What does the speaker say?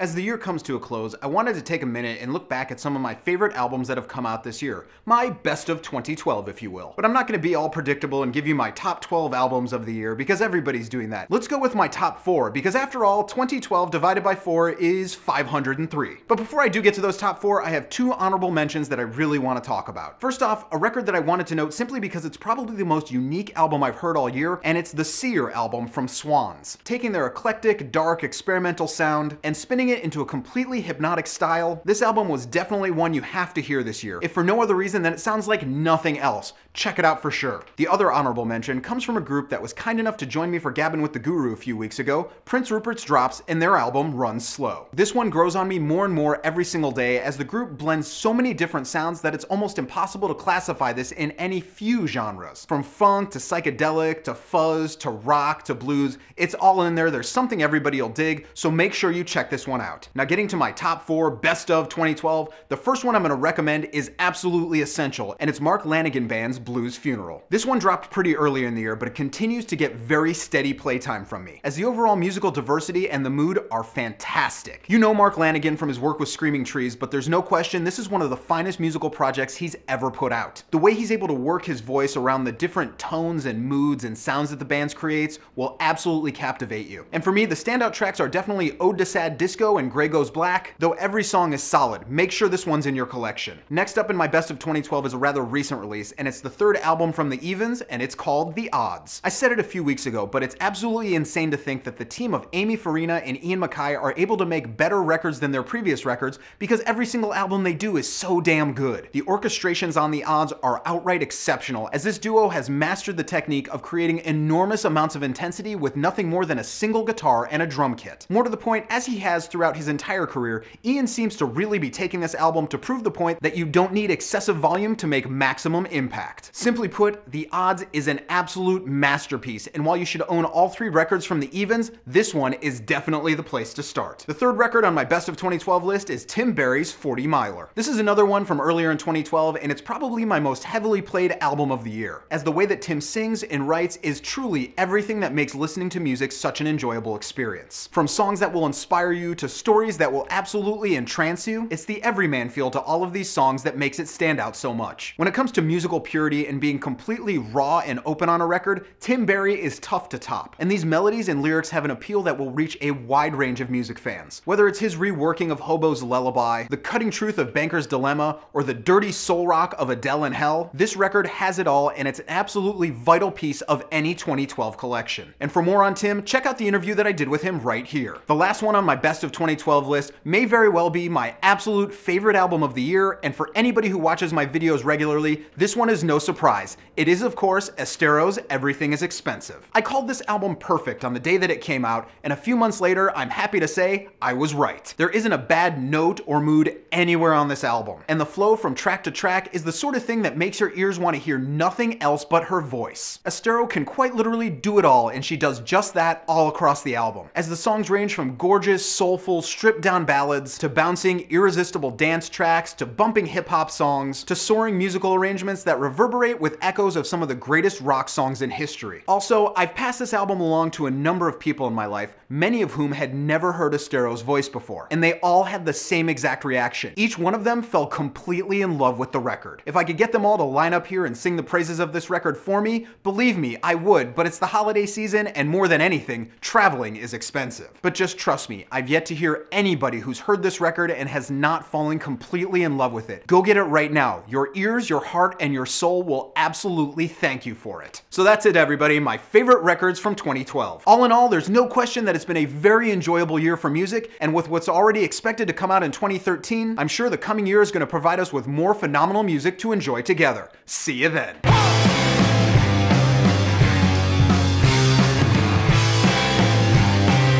As the year comes to a close, I wanted to take a minute and look back at some of my favorite albums that have come out this year. My best of 2012, if you will. But I'm not going to be all predictable and give you my top 12 albums of the year, because everybody's doing that. Let's go with my top 4, because after all, 2012 divided by 4 is 503. But before I do get to those top 4, I have 2 honorable mentions that I really want to talk about. First off, a record that I wanted to note simply because it's probably the most unique album I've heard all year, and it's the Seer album from Schwans. Taking their eclectic, dark, experimental sound and spinning it into a completely hypnotic style, this album was definitely one you have to hear this year, if for no other reason than it sounds like nothing else. Check it out for sure. The other honorable mention comes from a group that was kind enough to join me for Gabbin' with the Guru a few weeks ago, Prince Rupert's Drops, and their album Runs Slow. This one grows on me more and more every single day as the group blends so many different sounds that it's almost impossible to classify this in any few genres. From funk to psychedelic to fuzz to rock to blues, it's all in there. There's something everybody will dig, so make sure you check this one out. Now getting to my top 4 best of 2012, the first one I'm going to recommend is absolutely essential, and it's Mark Lanegan Band's Blues Funeral. This one dropped pretty early in the year, but it continues to get very steady playtime from me, as the overall musical diversity and the mood are fantastic. You know Mark Lanegan from his work with Screaming Trees, but there's no question this is one of the finest musical projects he's ever put out. The way he's able to work his voice around the different tones and moods and sounds that the band creates will absolutely captivate you. And for me, the standout tracks are definitely Ode to Sad Disco and Grey Goes Black, though every song is solid. Make sure this one's in your collection. Next up in my best of 2012 is a rather recent release, and it's the 3rd album from the Evens, and it's called The Odds. I said it a few weeks ago, but it's absolutely insane to think that the team of Amy Farina and Ian MacKaye are able to make better records than their previous records, because every single album they do is so damn good. The orchestrations on The Odds are outright exceptional, as this duo has mastered the technique of creating enormous amounts of intensity with nothing more than a single guitar and a drum kit. More to the point, as he has throughout his entire career, Ian seems to really be taking this album to prove the point that you don't need excessive volume to make maximum impact. Simply put, The Odds is an absolute masterpiece, and while you should own all 3 records from the Evens, this one is definitely the place to start. The 3rd record on my best of 2012 list is Tim Barry's 40 Miler. This is another one from earlier in 2012, and it's probably my most heavily played album of the year, as the way that Tim sings and writes is truly everything that makes listening to music such an enjoyable experience. From songs that will inspire you to stories that will absolutely entrance you, it's the everyman feel to all of these songs that makes it stand out so much. When it comes to musical purity and being completely raw and open on a record, Tim Barry is tough to top, and these melodies and lyrics have an appeal that will reach a wide range of music fans. Whether it's his reworking of Hobo's Lullaby, the cutting truth of Banker's Dilemma, or the dirty soul rock of Adele in Hell, this record has it all, and it's an absolutely vital piece of any 2012 collection. And for more on Tim, check out the interview that I did with him right here. The last one on my best of 2012 list may very well be my absolute favorite album of the year, and for anybody who watches my videos regularly, this one is no surprise. It is, of course, Estero's Everything is Expensive. I called this album perfect on the day that it came out, and a few months later, I'm happy to say I was right. There isn't a bad note or mood anywhere on this album, and the flow from track to track is the sort of thing that makes your ears want to hear nothing else but her voice. Estero can quite literally do it all, and she does just that all across the album, as the songs range from gorgeous, soulful, stripped-down ballads to bouncing, irresistible dance tracks to bumping hip-hop songs to soaring musical arrangements that reverberate with echoes of some of the greatest rock songs in history. Also, I've passed this album along to a number of people in my life, many of whom had never heard Estero's voice before, and they all had the same exact reaction. Each one of them fell completely in love with the record. If I could get them all to line up here and sing the praises of this record for me, believe me, I would, but it's the holiday season, and more than anything, traveling is expensive. But just trust me, I've yet to hear anybody who's heard this record and has not fallen completely in love with it. Go get it right now. Your ears, your heart, and your soul will absolutely thank you for it. So that's it, everybody, my favorite records from 2012. All in all, there's no question that it's been a very enjoyable year for music, and with what's already expected to come out in 2013, I'm sure the coming year is going to provide us with more phenomenal music to enjoy together. See you then.